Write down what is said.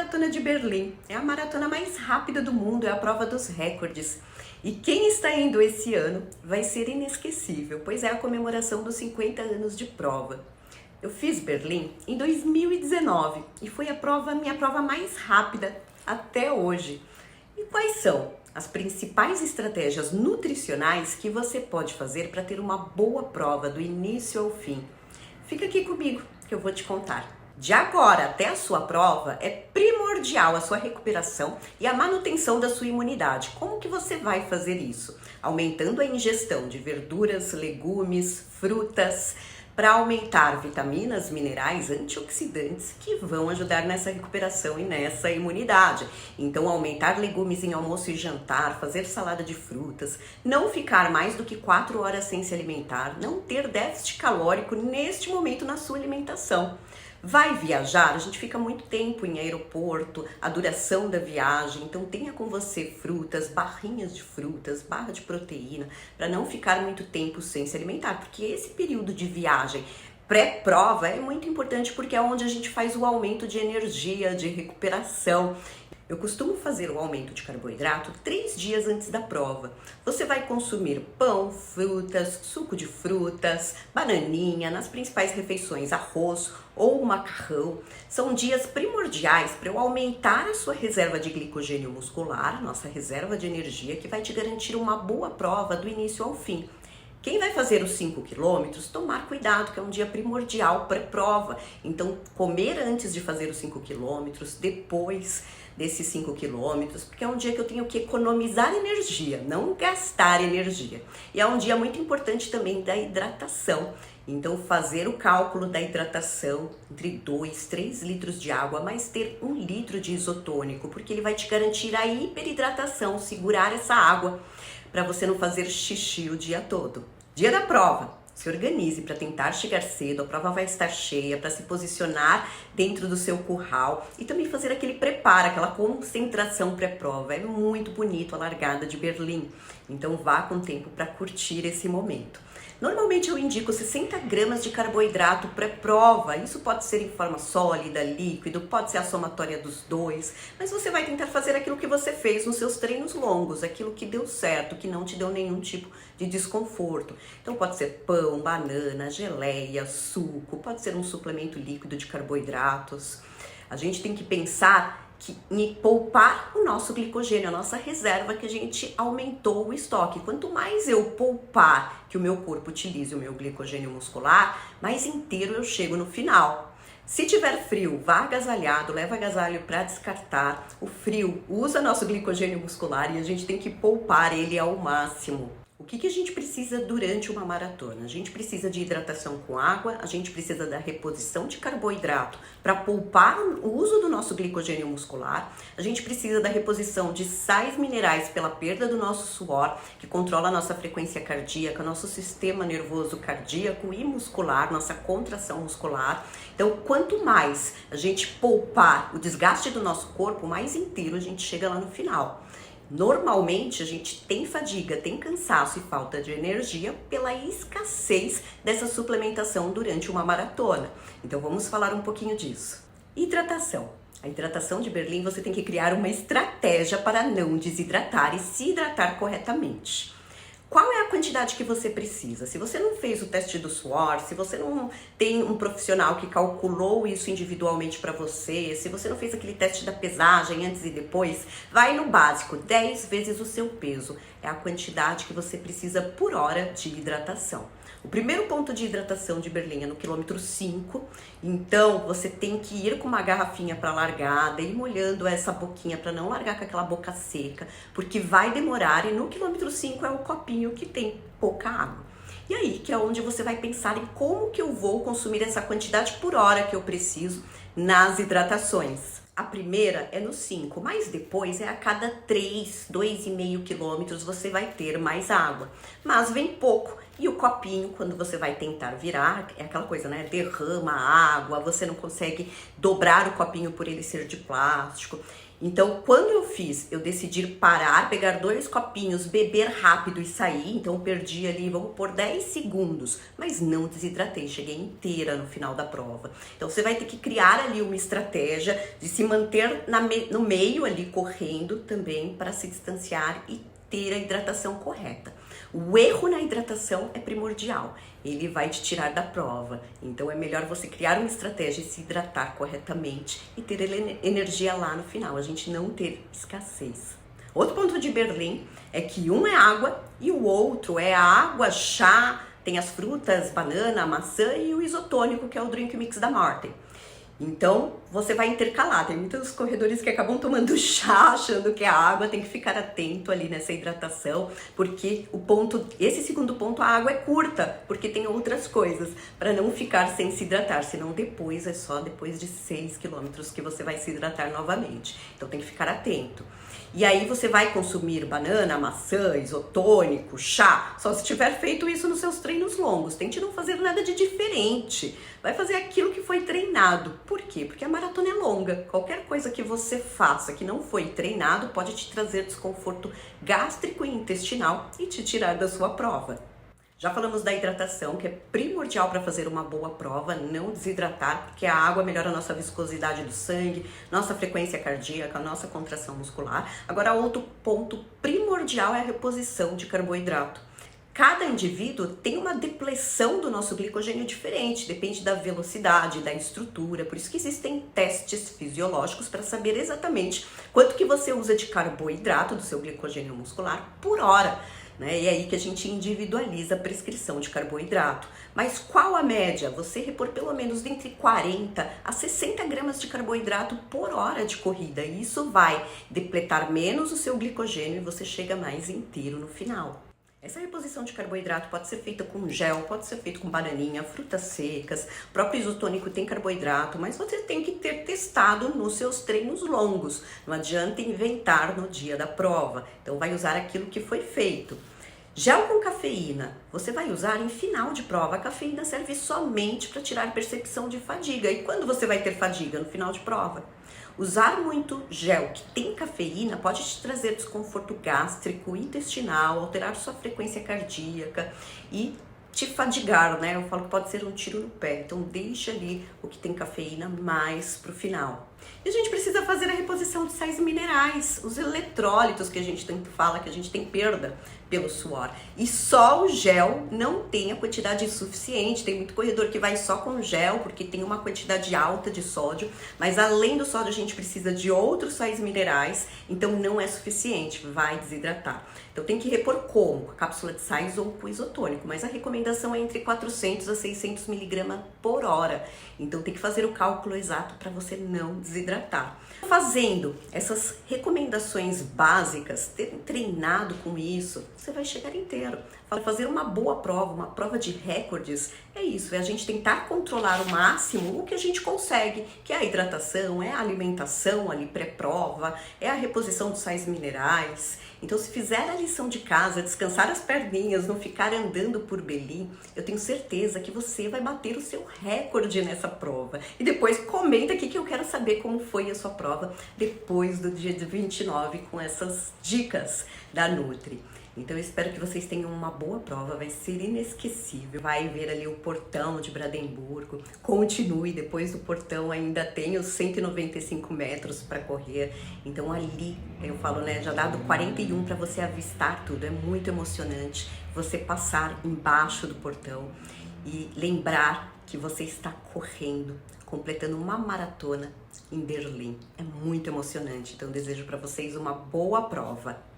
Maratona de Berlim. É a maratona mais rápida do mundo, é a prova dos recordes. E quem está indo esse ano vai ser inesquecível, pois é a comemoração dos 50 anos de prova. Eu fiz Berlim em 2019 e foi minha prova mais rápida até hoje. E quais são as principais estratégias nutricionais que você pode fazer para ter uma boa prova do início ao fim? Fica aqui comigo que eu vou te contar. De agora até a sua prova é primordial a sua recuperação e a manutenção da sua imunidade. Como que você vai fazer isso? Aumentando a ingestão de verduras, legumes, frutas, para aumentar vitaminas, minerais, antioxidantes que vão ajudar nessa recuperação e nessa imunidade. Então, aumentar legumes em almoço e jantar, fazer salada de frutas, não ficar mais do que 4 horas sem se alimentar, não ter déficit calórico neste momento na sua alimentação. Vai viajar, a gente fica muito tempo em aeroporto, a duração da viagem, então tenha com você frutas, barrinhas de frutas, barra de proteína, para não ficar muito tempo sem se alimentar, porque esse período de viagem pré-prova é muito importante porque é onde a gente faz o aumento de energia, de recuperação. Eu costumo fazer o aumento de carboidrato 3 dias antes da prova. Você vai consumir pão, frutas, suco de frutas, bananinha, nas principais refeições, arroz ou macarrão. São dias primordiais para eu aumentar a sua reserva de glicogênio muscular, a nossa reserva de energia, que vai te garantir uma boa prova do início ao fim. Quem vai fazer os 5 quilômetros, tomar cuidado, que é um dia primordial pré-prova. Então, comer antes de fazer os 5 quilômetros, depois desses 5 quilômetros, porque é um dia que eu tenho que economizar energia, não gastar energia. E é um dia muito importante também da hidratação. Então, fazer o cálculo da hidratação entre 2, 3 litros de água, mais ter 1 litro de isotônico, porque ele vai te garantir a hiperidratação, segurar essa água, para você não fazer xixi o dia todo. Dia da prova, se organize para tentar chegar cedo, a prova vai estar cheia, para se posicionar dentro do seu curral e também fazer aquele preparo, aquela concentração pré-prova. É muito bonito a largada de Berlim, então vá com tempo para curtir esse momento. Normalmente eu indico 60 gramas de carboidrato pré-prova, isso pode ser em forma sólida, líquido, pode ser a somatória dos dois, mas você vai tentar fazer aquilo que você fez nos seus treinos longos, aquilo que deu certo, que não te deu nenhum tipo de desconforto. Então pode ser pão, banana, geleia, suco, pode ser um suplemento líquido de carboidratos. A gente tem que pensar em poupar o nosso glicogênio, a nossa reserva, que a gente aumentou o estoque. Quanto mais eu poupar que o meu corpo utilize o meu glicogênio muscular, mais inteiro eu chego no final. Se tiver frio, vá agasalhado, leva agasalho para descartar. O frio usa nosso glicogênio muscular e a gente tem que poupar ele ao máximo. O que a gente precisa durante uma maratona? A gente precisa de hidratação com água, a gente precisa da reposição de carboidrato para poupar o uso do nosso glicogênio muscular, a gente precisa da reposição de sais minerais pela perda do nosso suor, que controla a nossa frequência cardíaca, nosso sistema nervoso cardíaco e muscular, nossa contração muscular. Então, quanto mais a gente poupar o desgaste do nosso corpo, mais inteiro a gente chega lá no final. Normalmente a gente tem fadiga, tem cansaço e falta de energia pela escassez dessa suplementação durante uma maratona. Então vamos falar um pouquinho disso. Hidratação. A hidratação de Berlim, você tem que criar uma estratégia para não desidratar e se hidratar corretamente. Qual é a quantidade que você precisa? Se você não fez o teste do suor, se você não tem um profissional que calculou isso individualmente para você, se você não fez aquele teste da pesagem antes e depois, vai no básico, 10 vezes o seu peso. É a quantidade que você precisa por hora de hidratação. O primeiro ponto de hidratação de Berlim é no quilômetro 5, então você tem que ir com uma garrafinha para largada, ir molhando essa boquinha para não largar com aquela boca seca, porque vai demorar e no quilômetro 5 é o copinho que tem pouca água. E aí que é onde você vai pensar em como que eu vou consumir essa quantidade por hora que eu preciso nas hidratações. A primeira é no 5, mas depois é a cada 3, 2,5 quilômetros você vai ter mais água. Mas vem pouco E o copinho, quando você vai tentar virar, é aquela coisa, né? Derrama água, você não consegue dobrar o copinho por ele ser de plástico. Então, quando eu fiz, eu decidi parar, pegar 2 copinhos, beber rápido e sair. Então, eu perdi ali, vamos por 10 segundos, mas não desidratei, cheguei inteira no final da prova. Então, você vai ter que criar ali uma estratégia de se manter no meio ali, correndo também, para se distanciar e ter a hidratação correta. O erro na hidratação é primordial, ele vai te tirar da prova. Então é melhor você criar uma estratégia e se hidratar corretamente e ter energia lá no final, a gente não ter escassez. Outro ponto de Berlim é que um é água e o outro é a água, chá, tem as frutas, banana, maçã e o isotônico, que é o drink mix da Morten. Então, você vai intercalar. Tem muitos corredores que acabam tomando chá, achando que é água. Tem que ficar atento ali nessa hidratação, porque esse segundo ponto, a água é curta, porque tem outras coisas, para não ficar sem se hidratar. Senão depois, é só depois de 6 quilômetros que você vai se hidratar novamente. Então, tem que ficar atento. E aí você vai consumir banana, maçã, isotônico, chá, só se tiver feito isso nos seus treinos longos. Tente não fazer nada de diferente. Vai fazer aquilo que foi treinado. Por quê? Porque a maratona é longa. Qualquer coisa que você faça que não foi treinado pode te trazer desconforto gástrico e intestinal e te tirar da sua prova. Já falamos da hidratação, que é primordial para fazer uma boa prova, não desidratar, porque a água melhora a nossa viscosidade do sangue, nossa frequência cardíaca, nossa contração muscular. Agora, outro ponto primordial é a reposição de carboidrato. Cada indivíduo tem uma depleção do nosso glicogênio diferente, depende da velocidade, da estrutura, por isso que existem testes fisiológicos para saber exatamente quanto que você usa de carboidrato do seu glicogênio muscular por hora. Né? E é aí que a gente individualiza a prescrição de carboidrato. Mas qual a média? Você repor pelo menos entre 40 a 60 gramas de carboidrato por hora de corrida. E isso vai depletar menos o seu glicogênio e você chega mais inteiro no final. Essa reposição de carboidrato pode ser feita com gel, pode ser feita com bananinha, frutas secas, o próprio isotônico tem carboidrato, mas você tem que ter testado nos seus treinos longos. Não adianta inventar no dia da prova, então vai usar aquilo que foi feito. Gel com cafeína, você vai usar em final de prova. A cafeína serve somente para tirar percepção de fadiga. E quando você vai ter fadiga? No final de prova. Usar muito gel que tem cafeína pode te trazer desconforto gástrico, intestinal, alterar sua frequência cardíaca e te fadigar, né? Eu falo que pode ser um tiro no pé. Então deixa ali o que tem cafeína mais pro final. E a gente precisa fazer a reposição de sais minerais, os eletrólitos que a gente tanto fala, que a gente tem perda pelo suor. E só o gel não tem a quantidade suficiente. Tem muito corredor que vai só com gel, porque tem uma quantidade alta de sódio, mas além do sódio a gente precisa de outros sais minerais, então não é suficiente, vai desidratar. Então tem que repor como? Com a cápsula de sais ou com isotônico, mas a recomendação é entre 400 a 600 miligramas por hora. Então tem que fazer o cálculo exato para você não desidratar. Fazendo essas recomendações básicas, ter treinado com isso, você vai chegar inteiro. Fazer uma boa prova, uma prova de recordes, é isso, é a gente tentar controlar o máximo o que a gente consegue, que é a hidratação, é a alimentação ali pré-prova, é a reposição dos sais minerais. Então, se fizer a lição de casa, descansar as perninhas, não ficar andando por Berlim, eu tenho certeza que você vai bater o seu recorde nessa prova. E depois comenta aqui que eu quero saber como foi a sua prova depois do dia 29 com essas dicas da Nutri. Então eu espero que vocês tenham uma boa prova, vai ser inesquecível. Vai ver ali o portão de Brandemburgo, continue, depois do portão ainda tem os 195 metros para correr. Então ali, eu falo, né, já dado 41 para você avistar tudo, é muito emocionante você passar embaixo do portão e lembrar que você está correndo, completando uma maratona em Berlim. É muito emocionante, então eu desejo para vocês uma boa prova.